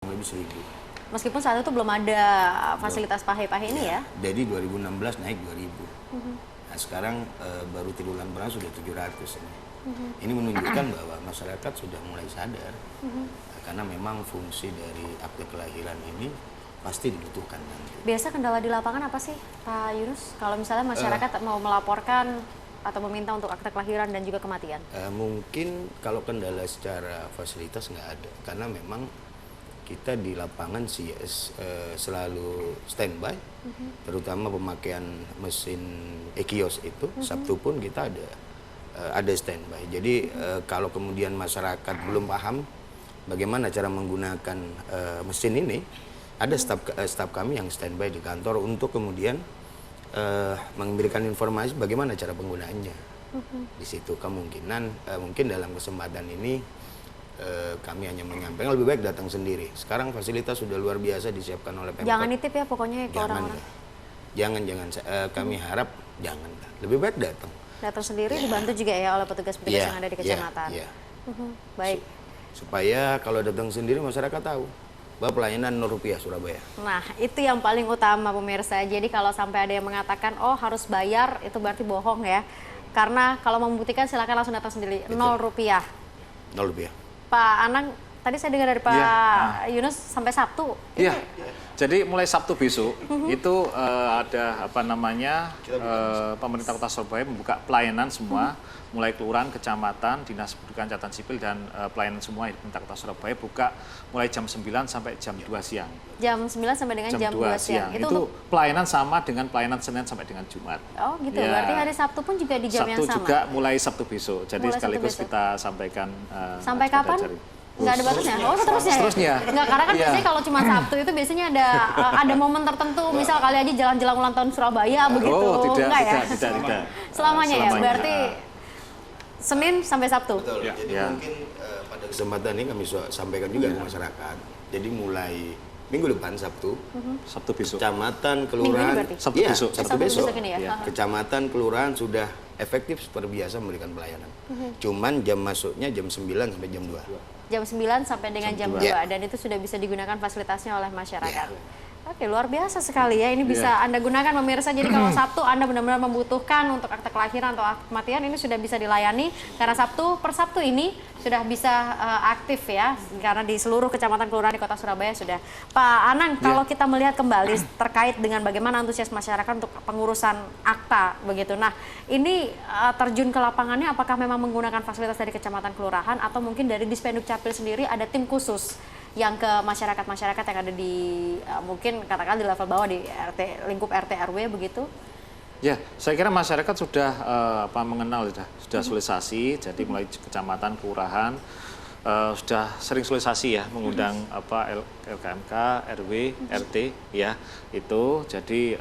lebih 1.000. Meskipun saat itu belum ada fasilitas pahe-pahe ini ya? Jadi 2016 naik 2.000. Nah sekarang baru 3 bulan pertama sudah 700 ini. Ini menunjukkan bahwa masyarakat sudah mulai sadar. Karena memang fungsi dari akte kelahiran ini pasti dibutuhkan nanti. Biasa kendala di lapangan apa sih Pak Yunus? Kalau misalnya masyarakat mau melaporkan atau meminta untuk akte kelahiran dan juga kematian? Mungkin kalau kendala secara fasilitas nggak ada. Karena memang kita di lapangan selalu standby, terutama pemakaian mesin e-kios itu. Sabtu pun kita ada standby. Jadi kalau kemudian masyarakat belum paham bagaimana cara menggunakan mesin ini, ada staf kami yang standby di kantor untuk kemudian memberikan informasi bagaimana cara penggunaannya. Di situ kemungkinan mungkin dalam kesempatan ini kami hanya menyampaikan lebih baik datang sendiri. Sekarang fasilitas sudah luar biasa disiapkan oleh Pemkot. Jangan nitip ya pokoknya ke orang-orang. Jangan. Kami harap jangan. Lebih baik datang. Datang sendiri dibantu juga ya oleh petugas-petugas yang ada di kecamatan. Baik. Supaya kalau datang sendiri masyarakat tahu bahwa pelayanan Rp 0 Surabaya. Nah, itu yang paling utama pemirsa. Jadi kalau sampai ada yang mengatakan, oh harus bayar, itu berarti bohong ya. Karena kalau membuktikan silakan langsung datang sendiri. Betul. Rp 0. Rp 0. Pak Anang, tadi saya dengar dari Pak Yunus sampai Sabtu. Iya. Jadi mulai Sabtu besok itu ada pemerintah Kota Surabaya membuka pelayanan semua, mulai kelurahan, kecamatan, dinas pendidikan, catatan sipil dan pelayanan semua di pemerintah Kota Surabaya buka mulai jam 9 sampai jam 2 siang. Jam 9 sampai dengan jam 2 siang. Itu untuk pelayanan sama dengan pelayanan Senin sampai dengan Jumat. Oh gitu, ya. Berarti hari Sabtu pun juga di jam yang sama? Sabtu juga mulai Sabtu besok, jadi mulai sekaligus kita sampaikan. Sampai kapan? Nggak ada batasnya? Oh seterusnya? Seterusnya. Nggak, karena kan biasanya kalau cuma Sabtu itu biasanya ada momen tertentu, misal kali aja jalan-jalan ulang tahun Surabaya begitu. Oh tidak, enggak ya? tidak. Selamanya ya, berarti Senin sampai Sabtu? Betul, jadi mungkin pada kesempatan ini kami sampaikan juga ke masyarakat. Jadi mulai minggu depan Sabtu, Sabtu besok. Kecamatan, kelurahan, Sabtu besok. Sabtu besok. Ya? Kecamatan, kelurahan sudah efektif seperti biasa memberikan pelayanan. Cuman jam masuknya jam 9 sampai jam 2. Jam 9 sampai dengan jam 2, dan itu sudah bisa digunakan fasilitasnya oleh masyarakat. Oke, luar biasa sekali ya. Ini bisa Anda gunakan pemirsa. Jadi kalau Sabtu Anda benar-benar membutuhkan untuk akte kelahiran atau akte kematian, ini sudah bisa dilayani. Karena Sabtu per Sabtu ini sudah bisa aktif ya. Karena di seluruh kecamatan kelurahan di Kota Surabaya sudah. Pak Anang, kalau kita melihat kembali terkait dengan bagaimana antusias masyarakat untuk pengurusan akta begitu. Nah, ini terjun ke lapangannya apakah memang menggunakan fasilitas dari kecamatan kelurahan atau mungkin dari Dispenduk Capil sendiri ada tim khusus yang ke masyarakat-masyarakat yang ada di mungkin katakan di level bawah di lingkup RT RW begitu? Ya, saya kira masyarakat sudah mengenal sudah sosialisasi, jadi mulai kecamatan, kelurahan sudah sering sosialisasi ya, mengundang LKMK, RW, RT ya itu. Jadi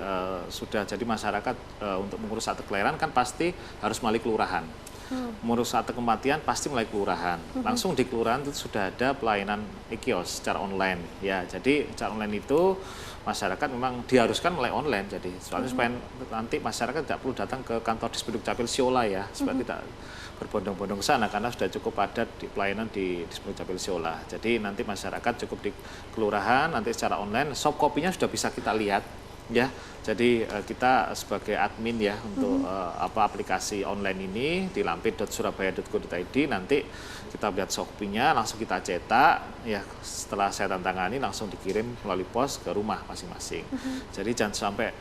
sudah jadi masyarakat untuk mengurus akte kelahiran kan pasti harus melalui kelurahan. Mengurus akte kematian pasti melalui kelurahan. Langsung di kelurahan itu sudah ada pelayanan e-kios secara online. Ya, jadi secara online itu masyarakat memang diharuskan melalui online. Jadi soalnya supaya nanti masyarakat tidak perlu datang ke kantor Dispenduk Capil Siola ya, supaya tidak berbondong-bondong ke sana karena sudah cukup padat di pelayanan di Dispenduk Capil Siola. Jadi nanti masyarakat cukup di kelurahan, nanti secara online, soft copy-nya sudah bisa kita lihat. Ya, jadi kita sebagai admin ya untuk aplikasi online ini di lampir.surabaya.go.id nanti kita lihat softnya langsung kita cetak ya, setelah saya tantangani langsung dikirim melalui pos ke rumah masing-masing. Jadi jangan sampai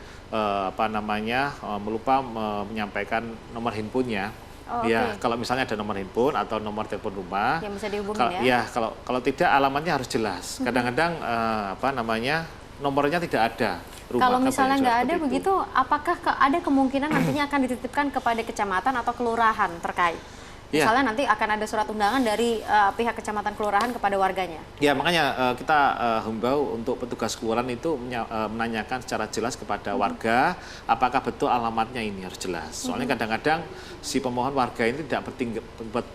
melupa menyampaikan nomor handphonenya. Ya, kalau misalnya ada nomor handphone atau nomor telepon rumah yang bisa dihubungi ya. Kalau tidak alamatnya harus jelas. Kadang-kadang nomornya tidak ada. Kalau misalnya nggak ada begitu, apakah ada kemungkinan nantinya akan dititipkan kepada kecamatan atau kelurahan terkait? Misalnya nanti akan ada surat undangan dari pihak kecamatan kelurahan kepada warganya. Ya, makanya kita himbau untuk petugas kelurahan itu menanyakan secara jelas kepada warga apakah betul alamatnya ini harus jelas. Soalnya kadang-kadang si pemohon warga ini tidak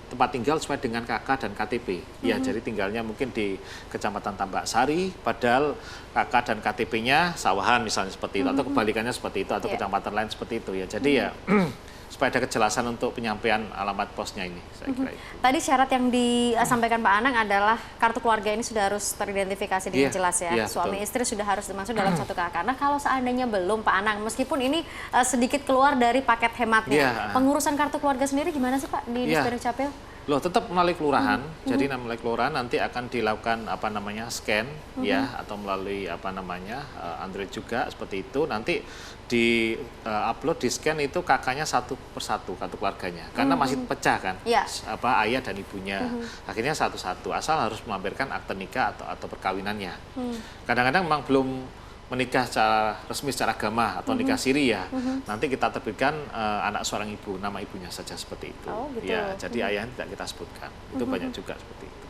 tempat tinggal sesuai dengan KK dan KTP. Ya, jadi tinggalnya mungkin di Kecamatan Tambak Sari, padahal KK dan KTP-nya Sawahan misalnya seperti itu, atau kebalikannya seperti itu, atau kecamatan lain seperti itu ya. Jadi ya supaya ada kejelasan untuk penyampaian alamat posnya ini, saya kira itu. Tadi syarat yang disampaikan Pak Anang adalah kartu keluarga ini sudah harus teridentifikasi dengan jelas ya. Suami betul. istri sudah harus masuk dalam satu KK. Nah kalau seandainya belum Pak Anang, meskipun ini sedikit keluar dari paket hematnya, pengurusan kartu keluarga sendiri gimana sih Pak di Dispenduk Capil? Loh, tetap melalui kelurahan. Jadi melalui kelurahan nanti akan dilakukan scan ya, atau melalui Android juga seperti itu. Nanti di upload, di scan itu kakaknya satu persatu kartu keluarganya. Karena masih pecah kan, ayah dan ibunya. Akhirnya satu-satu, asal harus melampirkan akte nikah atau perkawinannya. Kadang-kadang memang belum menikah secara resmi secara agama atau nikah siri ya, nanti kita terbitkan anak seorang ibu, nama ibunya saja seperti itu. Oh, gitu. Ya, jadi ayah tidak kita sebutkan. Itu banyak juga seperti itu.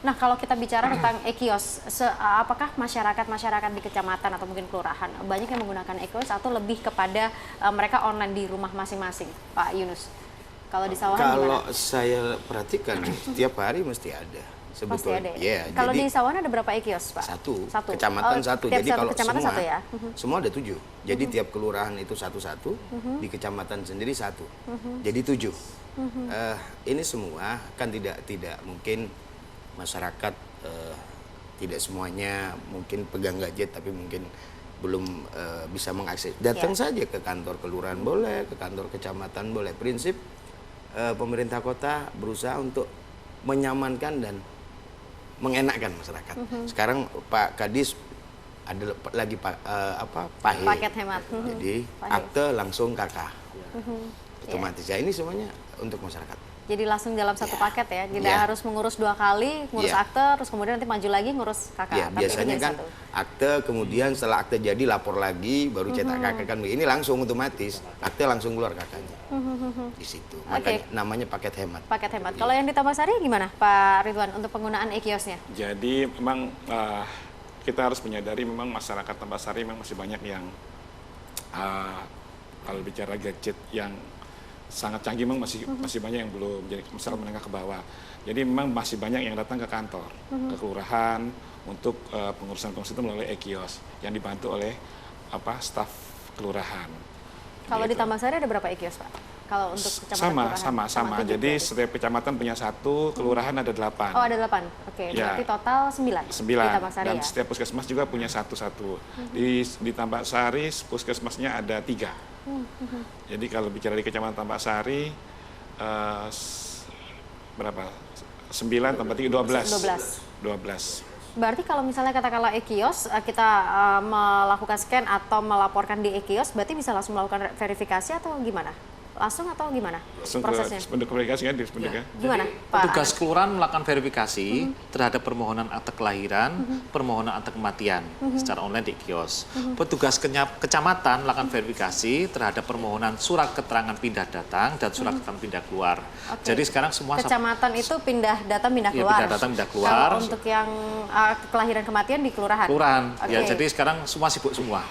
Nah, kalau kita bicara tentang e-kios, apakah masyarakat di kecamatan atau mungkin kelurahan banyak yang menggunakan e-kios atau lebih kepada mereka online di rumah masing-masing, Pak Yunus? Kalau di Sawahan Kalau gimana? saya perhatikan setiap hari mesti ada. Sebetulnya. Pasti ada. Kalau di Sawahan ada berapa e-kios, Pak? Satu. Kecamatan satu. Jadi kalau kecamatan semua, satu ya? Semua ada 7. Jadi tiap kelurahan itu satu-satu, di kecamatan sendiri 1. Jadi 7. Ini semua kan tidak mungkin masyarakat tidak semuanya mungkin pegang gadget, tapi mungkin belum bisa mengakses. Datang saja ke kantor kelurahan boleh, ke kantor kecamatan boleh. Prinsip pemerintah kota berusaha untuk menyamankan dan mengenakkan masyarakat. Sekarang Pak Kadis ada lagi paket hemat. Jadi akte langsung KK. Otomatis ya, ini semuanya untuk masyarakat. Jadi langsung dalam satu paket ya, tidak harus mengurus 2 kali, ngurus akte, terus kemudian nanti maju lagi ngurus KK. Ya, biasanya kan akte, kemudian setelah akte jadi lapor lagi, baru cetak KK kan. Ini langsung otomatis, akte langsung keluar KK-nya. Di situ, makanya namanya paket hemat. Paket hemat. Kalau yang di Tambak Sari gimana Pak Ridwan untuk penggunaan e-kiosnya? Jadi memang kita harus menyadari memang masyarakat Tambak Sari memang masih banyak yang kalau bicara gadget yang sangat canggih memang masih banyak yang belum, jadi masyarakat menengah ke bawah. Jadi memang masih banyak yang datang ke kantor, ke kelurahan untuk pengurusan itu melalui e-kios yang dibantu oleh staf kelurahan. Kalau di Tambak Sari ada berapa e-kios, Pak? Kalau untuk kecamatan sama. Jadi setiap kecamatan punya 1, kelurahan ada 8. Oh, ada 8. Oke, berarti total 9. 9. Di Tambak Sari, dan setiap puskesmas juga punya 1. Di Tambak Sari puskesmasnya ada 3. Jadi kalau bicara di Kecamatan Tambak Sari berapa? 9 tambah 3, 12. Berarti kalau misalnya katakanlah e-kios, kita melakukan scan atau melaporkan di e-kios, berarti bisa langsung melakukan verifikasi atau gimana? Langsung atau gimana prosesnya? Dispenduk verifikasi kan, Gimana, Pak? Petugas kelurahan melakukan verifikasi terhadap permohonan akte kelahiran, permohonan akte kematian secara online di kios. Petugas kecamatan melakukan verifikasi terhadap permohonan surat keterangan pindah datang dan surat keterangan pindah keluar. Jadi sekarang semua kecamatan itu pindah datang pindah keluar. Pindah datang pindah keluar. Kalau untuk yang kelahiran kematian di kelurahan. Ya, jadi sekarang semua sibuk semua.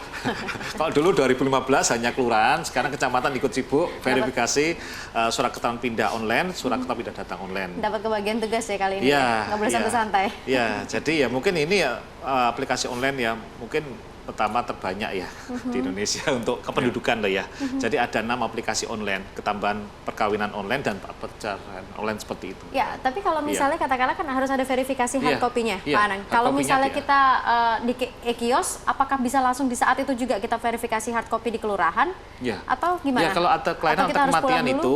Kalau dulu 2015 hanya kelurahan, sekarang kecamatan ikut sibuk verifikasi surat keterangan pindah online, surat keterangan pindah datang online. Dapat kebagian tugas ya kali ini, nggak boleh santai-santai. Ya, jadi ya mungkin ini aplikasi online ya mungkin pertama terbanyak ya di Indonesia untuk kependudukan lah ya. Jadi ada 6 aplikasi online, ketambahan perkawinan online dan perceraian online seperti itu. Ya, tapi kalau misalnya katakanlah kan harus ada verifikasi hard copy-nya, Pak Anang. Kalau misalnya kita di e-kios, apakah bisa langsung di saat itu juga kita verifikasi hard copy di kelurahan? Atau gimana? Ya, kalau ada kelainan atau kematian itu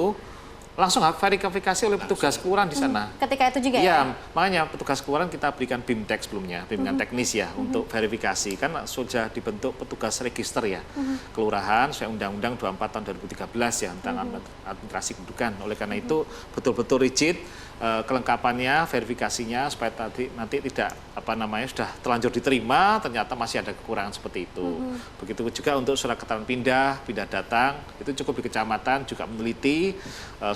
langsung verifikasi oleh petugas kelurahan di sana. Ketika itu juga ya? Makanya petugas kelurahan kita berikan BIMTEK sebelumnya, bimbingan teknis ya untuk verifikasi. Kan sudah dibentuk petugas register ya, kelurahan sesuai Undang-Undang 24 tahun 2013 ya tentang administrasi kependudukan. Oleh karena itu betul-betul rigid kelengkapannya, verifikasinya supaya nanti tidak sudah terlanjur diterima, ternyata masih ada kekurangan seperti itu. Begitu juga untuk surat keterangan pindah datang, itu cukup di kecamatan juga meneliti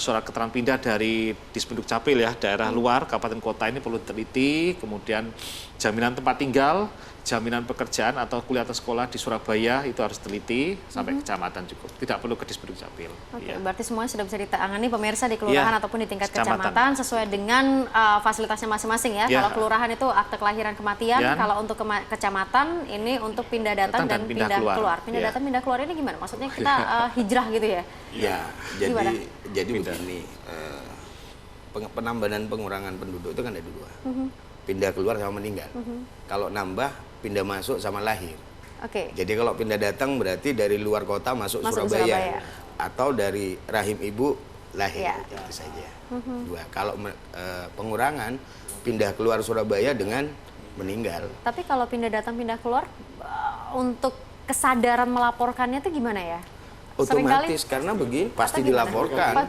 surat keterangan pindah dari Dispenduk Capil ya, daerah luar, kabupaten kota ini perlu diteliti, kemudian jaminan tempat tinggal jaminan pekerjaan atau kuliah atau sekolah di Surabaya itu harus teliti sampai kecamatan cukup. Tidak perlu ke Disdukcapil. Oke, berarti semuanya sudah bisa ditangani pemirsa di kelurahan ataupun di tingkat kecamatan sesuai dengan fasilitasnya masing-masing ya. Kalau kelurahan itu akte kelahiran kematian, kalau untuk kecamatan ini untuk pindah datang dan pindah keluar. Pindah datang pindah keluar ini gimana? Maksudnya kita hijrah gitu ya? Ya, jadi begini, penambahan pengurangan penduduk itu kan ada dua. Pindah keluar sama meninggal. Kalau nambah, pindah masuk sama lahir. Jadi kalau pindah datang berarti dari luar kota masuk Surabaya. Atau dari rahim ibu lahir, itu saja. Dua. Kalau pengurangan, pindah keluar Surabaya dengan meninggal. Tapi kalau pindah datang pindah keluar, untuk kesadaran melaporkannya itu gimana ya? Otomatis karena begini pasti dilaporkan.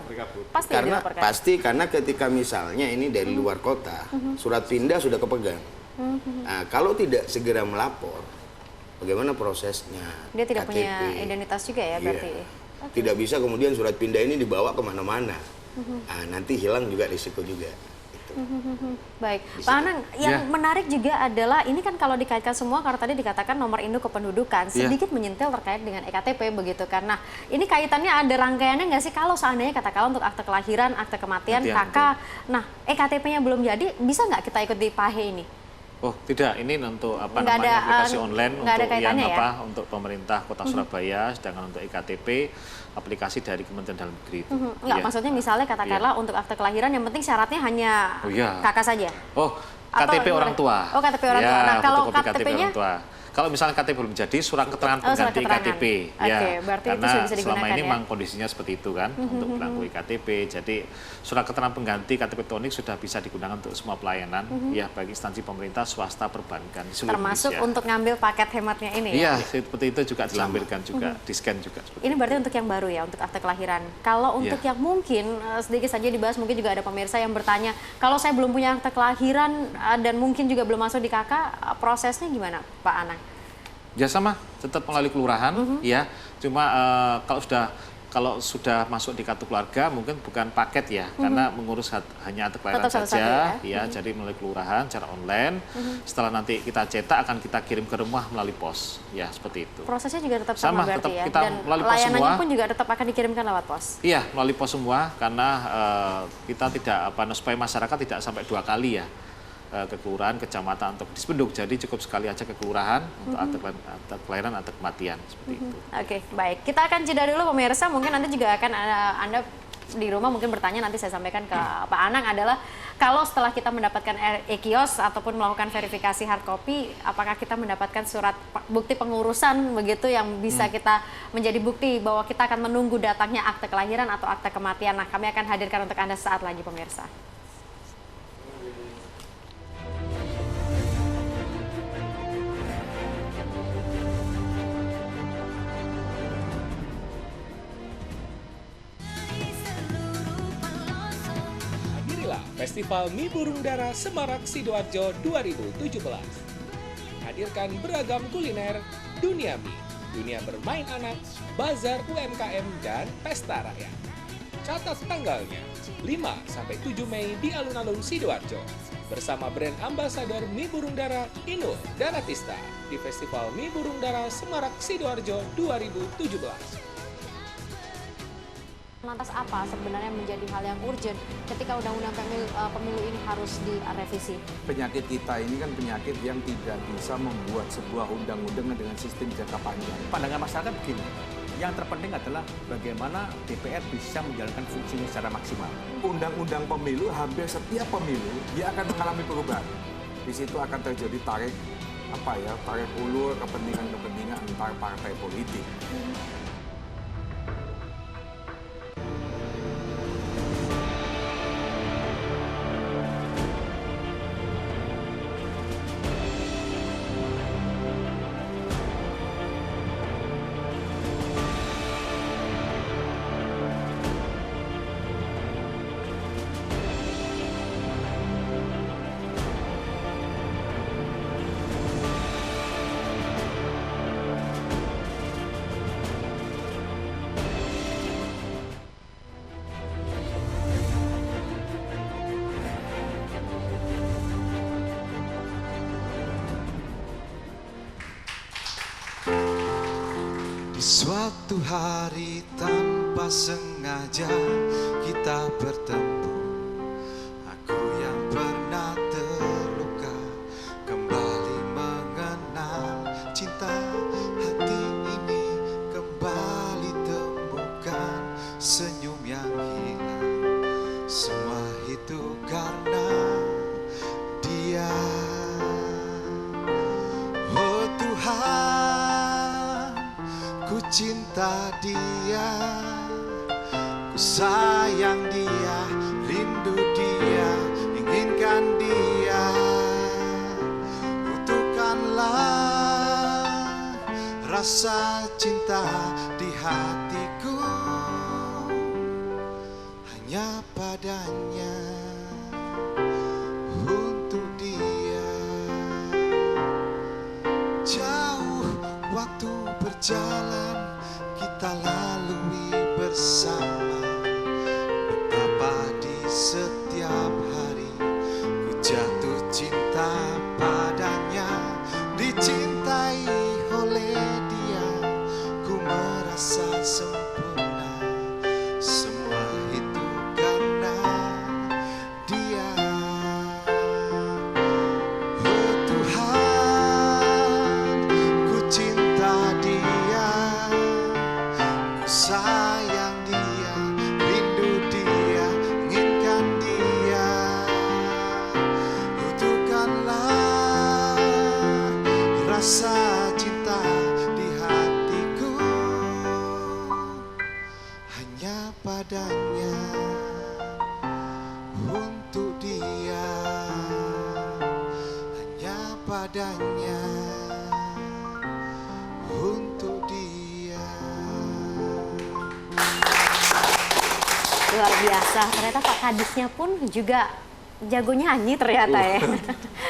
Pasti karena ketika misalnya ini dari luar kota, surat pindah sudah kepegang. Nah, kalau tidak segera melapor, bagaimana prosesnya? Dia tidak KTP, punya identitas juga ya berarti. Tidak bisa kemudian surat pindah ini dibawa kemana-mana. Nah, nanti hilang juga risiko juga. Baik, Pak Anang, yang menarik juga adalah ini kan kalau dikaitkan semua karena tadi dikatakan nomor induk kependudukan sedikit menyentil terkait dengan EKTP begitu kan. Nah, ini kaitannya ada rangkaiannya nggak sih kalau seandainya katakanlah untuk akte kelahiran, akte kematian, KK, nah EKTP-nya belum jadi, bisa nggak kita ikut di PAHE ini? Oh tidak, ini untuk aplikasi online untuk pemerintah Kota Surabaya, sedangkan untuk EKTP aplikasi dari Kementerian Dalam Negeri itu. Enggak, maksudnya misalnya katakanlah untuk akte kelahiran yang penting syaratnya hanya kakak saja. Oh, KTP orang tua. Oh, KTP orang tua. Nah, kalau KTP-nya kalau misalnya KTP belum jadi, surat keterangan pengganti KTP. Berarti karena itu bisa selama ini memang ya? kondisinya seperti itu kan, untuk berlaku KTP. Jadi surat keterangan pengganti KTP elektronik sudah bisa digunakan untuk semua pelayanan, ya bagi instansi pemerintah, swasta, perbankan. Termasuk untuk ngambil paket hematnya ini ya? Iya, seperti itu juga dilampirkan juga, di-scan juga. Ini berarti untuk yang baru ya, untuk akte kelahiran. Kalau untuk yang mungkin, sedikit saja dibahas, mungkin juga ada pemirsa yang bertanya, kalau saya belum punya akte kelahiran dan mungkin juga belum masuk di KK, prosesnya gimana Pak Anang? Ya sama, tetap melalui kelurahan, ya. Cuma kalau sudah masuk di kartu keluarga, mungkin bukan paket ya, karena mengurus hanya akte kelahiran saja, ya. Jadi melalui kelurahan, cara online. Setelah nanti kita cetak, akan kita kirim ke rumah melalui pos, ya seperti itu. Prosesnya juga tetap sama berarti ya, kita dan layanannya pun juga tetap akan dikirimkan lewat pos. Iya, melalui pos semua, karena kita tidak supaya masyarakat tidak sampai 2 kali ya. Ke kelurahan, kecamatan, atau Dispenduk. Jadi cukup sekali aja ke kelurahan untuk akte kelahiran atau kematian seperti itu. Oke, baik. Kita akan jeda dulu pemirsa. Mungkin nanti juga akan Anda di rumah mungkin bertanya, nanti saya sampaikan ke Pak Anang adalah kalau setelah kita mendapatkan e-kios ataupun melakukan verifikasi hard copy, apakah kita mendapatkan surat bukti pengurusan begitu yang bisa kita menjadi bukti bahwa kita akan menunggu datangnya akte kelahiran atau akte kematian. Nah, kami akan hadirkan untuk Anda saat lagi pemirsa. Festival Mie Burung Dara Semarak Sidoarjo 2017. Hadirkan beragam kuliner, dunia mie, dunia bermain anak, bazar UMKM, dan pesta rakyat. Catat tanggalnya, 5-7 Mei di alun-alun Sidoarjo. Bersama brand ambasador Mie Burung Dara, Inul Daratista, di Festival Mie Burung Dara Semarak Sidoarjo 2017. Lantas apa sebenarnya menjadi hal yang urgent ketika undang-undang pemilu ini harus direvisi? Penyakit kita ini kan penyakit yang tidak bisa membuat sebuah undang-undang dengan sistem jangka panjang. Pandangan masyarakat begini, yang terpenting adalah bagaimana DPR bisa menjalankan fungsinya secara maksimal. Undang-undang pemilu, hampir setiap pemilu dia akan mengalami perubahan. Di situ akan terjadi tarik ulur kepentingan-kepentingan antar partai politik. Suatu hari tanpa sengaja kita bertemu. Aku yang pernah terluka kembali mengenal cinta. Hati ini kembali temukan senyum yang hilang. Semua itu karena dia. Oh Tuhan, ku cinta dia, ku sayang dia, rindu dia, inginkan dia. Butuhkanlah rasa cinta di hatiku, hanya padanya, untuk dia. Jauh waktu berjalan kita lalui bersama. Betapa di setiap hari ku jatuh cinta padanya. Dicintai oleh dia, ku merasa sempurna. Semua itu karena dia. Oh Tuhan, ku cinta dia, ku sayang dia, rindu dia, inginkan dia. Butuhkanlah rasa cinta di hatiku, hanya padanya, untuk dia, hanya padanya, untuk dia. Luar biasa, ternyata Pak Kadisnya pun juga jago nyanyi ternyata ya.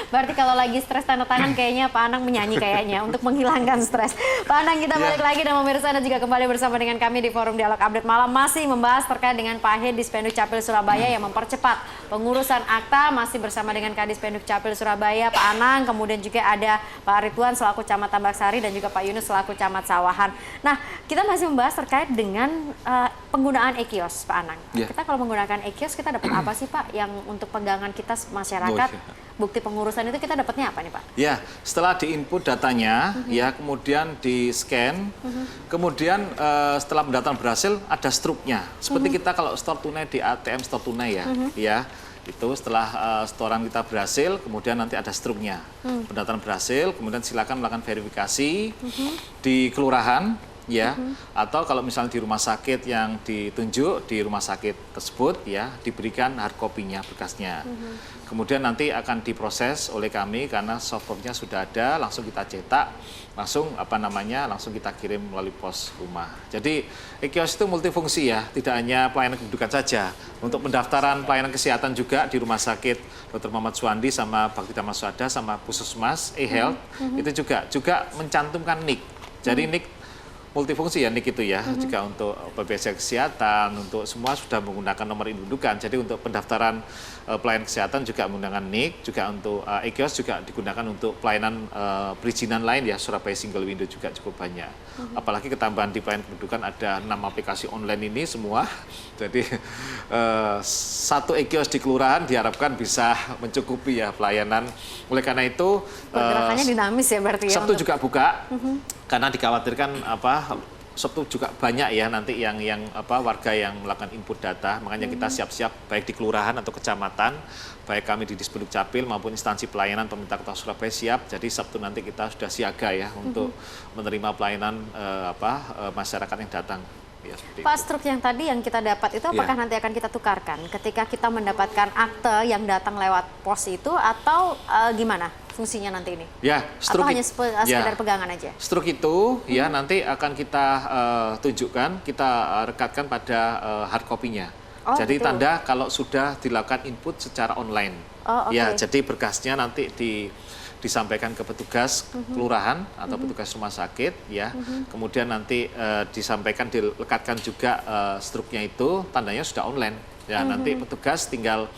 Berarti kalau lagi stres tanda tangan kayaknya Pak Anang menyanyi kayaknya untuk menghilangkan stres. Pak Anang, kita balik lagi dan pemirsa Anda juga kembali bersama dengan kami di Forum Dialog Update Malam. Masih membahas terkait dengan Pak He Dispenduk Capil Surabaya yang mempercepat pengurusan akta. Masih bersama dengan Kadis Penduk Capil Surabaya, Pak Anang. Kemudian juga ada Pak Ridwan selaku Camat Tambaksari dan juga Pak Yunus selaku Camat Sawahan. Nah, kita masih membahas terkait dengan penggunaan e-kios, Pak Anang. Kita kalau menggunakan e-kios kita dapat apa sih Pak yang untuk pegangan kita masyarakat? Bukti pengurusan itu kita dapatnya apa nih Pak? Ya, setelah diinput datanya, ya kemudian di-scan, kemudian setelah pendataan berhasil ada struknya. Seperti kita kalau store tunai di ATM store tunai ya, ya itu setelah setoran kita berhasil, kemudian nanti ada struknya. Pendataan berhasil, kemudian silakan melakukan verifikasi di kelurahan, ya, atau kalau misalnya di rumah sakit yang ditunjuk di rumah sakit tersebut, ya diberikan hard copy-nya berkasnya. Kemudian nanti akan diproses oleh kami karena software-nya sudah ada, langsung kita cetak, langsung langsung kita kirim melalui pos rumah. Jadi e-kios itu multifungsi ya, tidak hanya pelayanan kependudukan saja. Untuk pendaftaran pelayanan kesehatan juga di Rumah Sakit Dr. Muhammad Suwandi sama Bakti Dharma Swadha sama Puskesmas e-health itu juga mencantumkan NIK. Jadi NIK multifungsi ya NIK itu ya, juga untuk BPJS Kesehatan, untuk semua sudah menggunakan nomor indudukan. Jadi untuk pendaftaran pelayanan kesehatan juga menggunakan NIK, juga untuk e-kios juga digunakan untuk pelayanan perizinan lain ya, Surabaya Single Window juga cukup banyak. Apalagi ketambahan di pelayanan kependudukan ada 6 aplikasi online ini semua. Jadi satu e-kios di kelurahan diharapkan bisa mencukupi ya pelayanan. Oleh karena itu pergerakannya dinamis ya berarti ya. Sabtu juga buka. Karena dikhawatirkan Sabtu juga banyak ya nanti yang warga yang melakukan input data, makanya kita siap-siap baik di kelurahan atau kecamatan, baik kami di Dispenduk Capil maupun instansi pelayanan pemerintah Kota Surabaya siap. Jadi Sabtu nanti kita sudah siaga ya untuk menerima pelayanan masyarakat yang datang. Ya, Pak, struk yang tadi yang kita dapat itu apakah nanti akan kita tukarkan ketika kita mendapatkan akte yang datang lewat pos itu atau gimana fungsinya nanti ini? Ya, struk atau hanya sekedar pegangan aja? Struk itu ya nanti akan kita tunjukkan, kita rekatkan pada hard copy-nya. Jadi tanda kalau sudah dilakukan input secara online. Ya, jadi berkasnya nanti disampaikan ke petugas kelurahan atau petugas rumah sakit ya. Kemudian nanti dilekatkan juga struknya itu, tandanya sudah online. Ya, nanti petugas tinggal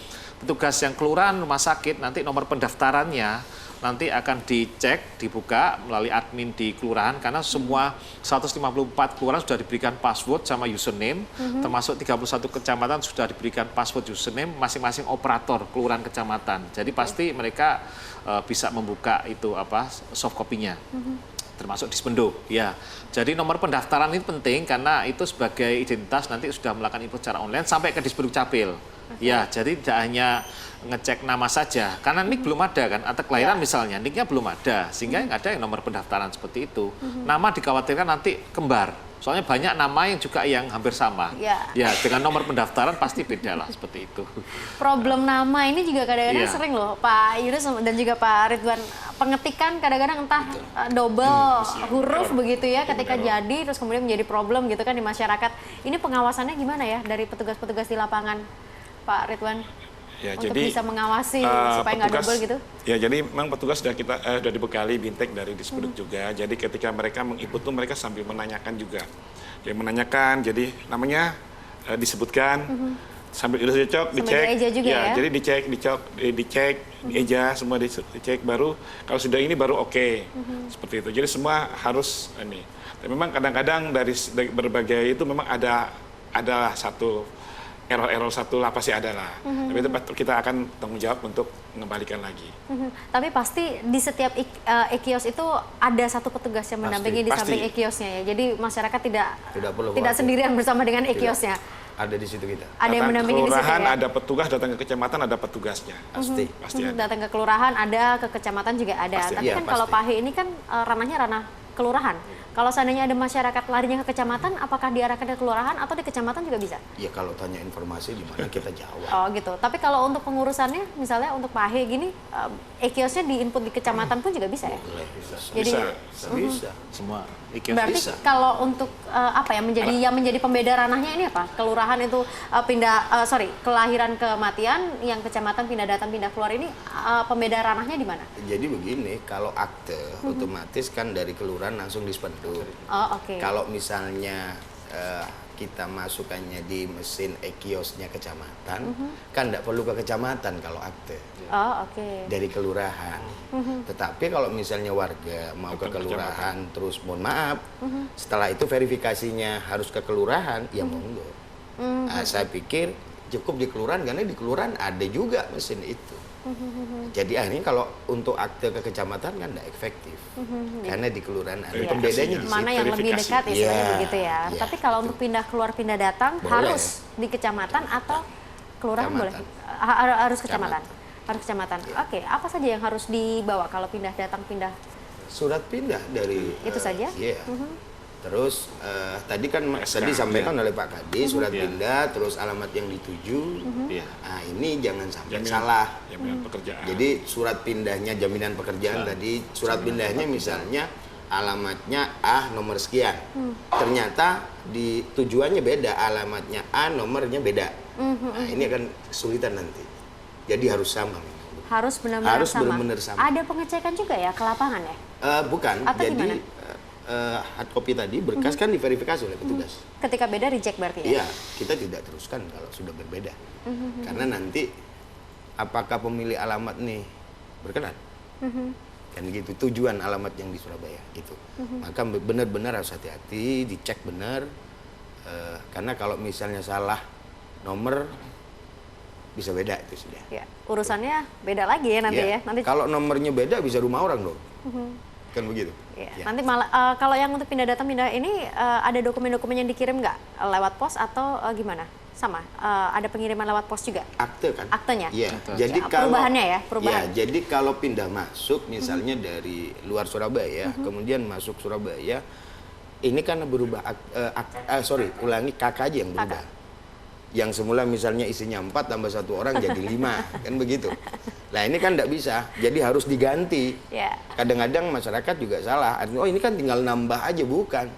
petugas yang kelurahan, rumah sakit, nanti nomor pendaftarannya nanti akan dicek, dibuka melalui admin di kelurahan, karena semua 154 kelurahan sudah diberikan password sama username, termasuk 31 kecamatan sudah diberikan password username masing-masing operator kelurahan kecamatan. Jadi pasti mereka bisa membuka itu soft copy-nya. Termasuk Dispendo, ya. Jadi nomor pendaftaran ini penting karena itu sebagai identitas nanti sudah melakukan info secara online sampai ke Dispenduk Capil. Ya, jadi tidak hanya ngecek nama saja, karena nik belum ada kan, akte kelahiran misalnya, niknya belum ada, sehingga nggak ada yang nomor pendaftaran seperti itu. Nama dikhawatirkan nanti kembar, soalnya banyak nama yang juga yang hampir sama. Ya, dengan nomor pendaftaran pasti beda lah, seperti itu. Problem nama ini juga kadang-kadang sering loh, Pak Yunus dan juga Pak Ridwan, pengetikan kadang-kadang entah double huruf begitu ya, ketika jadi, terus kemudian menjadi problem gitu kan di masyarakat. Ini pengawasannya gimana ya dari petugas-petugas di lapangan, Pak Ridwan? Ya, untuk jadi, bisa mengawasi supaya nggak double gitu? Ya, jadi memang petugas sudah dibekali bintek dari Dispenduk juga. Jadi ketika mereka menginput tuh mereka sambil menanyakan juga. Jadi menanyakan, jadi namanya disebutkan, sambil dicek, juga ya? Jadi dicek, dieja, semua dicek baru. Kalau sudah ini baru oke, seperti itu. Jadi semua harus ini. Tapi memang kadang-kadang dari berbagai itu memang ada satu error satu lah pasti ada lah. Tapi itu kita akan tanggung jawab untuk mengembalikan lagi. Tapi pasti di setiap e-kios itu ada satu petugas yang mendampingi di samping e-kiosnya ya. Jadi masyarakat tidak sendirian bersama dengan e-kiosnya. Ada di situ kita. Ada yang mendampingi di situ kelurahan ya? ada petugas, datang ke kecamatan ada petugasnya. Pasti ada. Datang ke kelurahan ada, ke kecamatan juga ada. Pasti. Tapi Iya, kan kalau pasti. PAHE ini kan ranahnya ranah kelurahan. Kalau seandainya ada masyarakat larinya ke kecamatan, apakah diarahkan ke kelurahan atau di kecamatan juga bisa? Ya kalau tanya informasi gimana kita jawab. Oh gitu. Tapi kalau untuk pengurusannya, misalnya untuk PAHE gini, e-kiosnya diinput di kecamatan pun juga bisa ya? Boleh, bisa. Jadi, Bisa. Semua e-kios berarti bisa. kalau untuk yang menjadi pembeda ranahnya ini apa? Kelurahan itu kelahiran kematian, yang kecamatan pindah datang pindah keluar ini pembeda ranahnya di mana? Jadi begini, kalau akte otomatis kan dari kelurahan langsung Dispenduk. Oh oke. Kalau misalnya kita masukannya di mesin e-kiosnya kecamatan, kan tidak perlu ke kecamatan kalau akte. Oh oke. Dari kelurahan. Tetapi kalau misalnya warga mau ke kelurahan, terus mohon maaf, setelah itu verifikasinya harus ke kelurahan, ya monggo. Saya pikir cukup di kelurahan, karena di kelurahan ada juga mesin itu. Jadi akhirnya kalau untuk akte ke kecamatan kan tidak efektif, karena di kelurahan ada pembedanya di mana situ. yang lebih dekat istilahnya begitu ya. Iya. Tapi kalau untuk pindah keluar pindah datang Boleh. harus di kecamatan atau kelurahan boleh? Harus kecamatan. Harus kecamatan. Oke, apa saja yang harus dibawa kalau pindah datang pindah? Surat pindah dari Itu saja? Iya. Terus tadi kan disampaikan oleh Pak Kadi, surat pindah, terus alamat yang dituju. Nah ini jangan sampai salah. Jaminan pekerjaan. Jadi surat pindahnya jaminan pekerjaan tadi, surat pindahnya misalnya alamatnya A nomor sekian. Ternyata di tujuannya beda, alamatnya A nomornya beda. Nah ini akan kesulitan nanti. Jadi harus sama. Harus benar-benar sama. benar-benar sama. Ada pengecekan juga ya ke lapangan ya? Bukan, Atau jadi gimana? hard copy tadi berkas kan diverifikasi oleh petugas. Ketika beda reject berarti ya? Iya, kita tidak teruskan kalau sudah berbeda. Karena nanti apakah pemilik alamat nih berkenan? Kan gitu, tujuan alamat yang di Surabaya itu. Maka benar-benar harus hati-hati, dicek benar. Karena kalau misalnya salah nomor bisa beda itu sudah. Ya, urusannya beda lagi ya nanti ya. Nanti Kalau nomornya beda bisa rumah orang dong. Kan begitu. ya. Ya. Nanti malah kalau yang untuk pindah datang pindah ini ada dokumen-dokumen yang dikirim nggak lewat pos atau gimana? Sama, ada pengiriman lewat pos juga? Akte kan? Aktenya? Iya. Akte. Jadi kalau Perubahannya ya? Perubahan. Ya, jadi kalau pindah masuk misalnya dari luar Surabaya, kemudian masuk Surabaya, ini kan berubah KK aja yang berubah. Yang semula misalnya isinya 4 tambah 1 orang jadi 5, kan begitu. Nah ini kan tidak bisa, jadi harus diganti. Ya. Kadang-kadang masyarakat juga salah, oh ini kan tinggal nambah aja, bukan.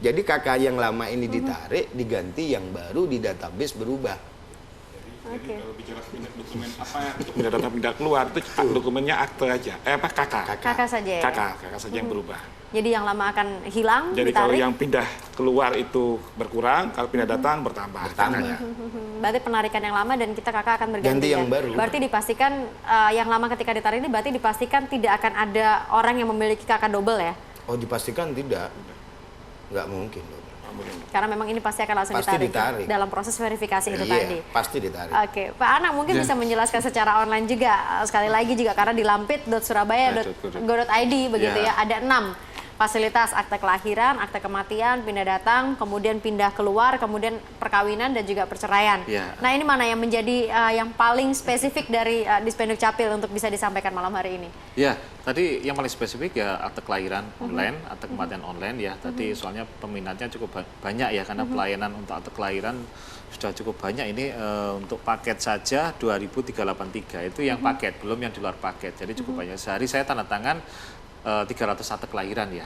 Jadi KK yang lama ini ditarik, diganti yang baru di database berubah. Oke. Kalau bicara dokumen apa untuk pindah datang pindah keluar itu dokumennya akte aja. KK. KK saja ya? KK saja yang berubah. Jadi yang lama akan hilang, Jadi kalau ditarik. yang pindah keluar itu berkurang, kalau pindah datang bertambah. KK-nya. Berarti penarikan yang lama dan kita kakak akan berganti. Ganti yang ya? baru. Berarti dipastikan yang lama ketika ditarik ini berarti dipastikan tidak akan ada orang yang memiliki kakak double ya? Oh, dipastikan tidak. Nggak mungkin. Karena memang ini pasti akan langsung Pasti ditarik, ditarik. dalam proses verifikasi itu Iya, tadi. pasti ditarik. Oke, Pak Anang mungkin bisa menjelaskan secara online juga, sekali lagi juga karena di lampit.surabaya.go.id begitu ya, ada 6 fasilitas: akte kelahiran, akte kematian, pindah datang, kemudian pindah keluar, kemudian perkawinan dan juga perceraian. Ya. Nah ini mana yang menjadi yang paling spesifik dari Dispenduk Capil untuk bisa disampaikan malam hari ini? Ya, tadi yang paling spesifik ya akte kelahiran online, akte kematian online ya. Tadi soalnya peminatnya cukup banyak ya karena pelayanan untuk akte kelahiran sudah cukup banyak. Ini untuk paket saja 2.383 itu yang paket, belum yang di luar paket. Jadi cukup banyak. Sehari saya tanda tangan 300 akte kelahiran ya.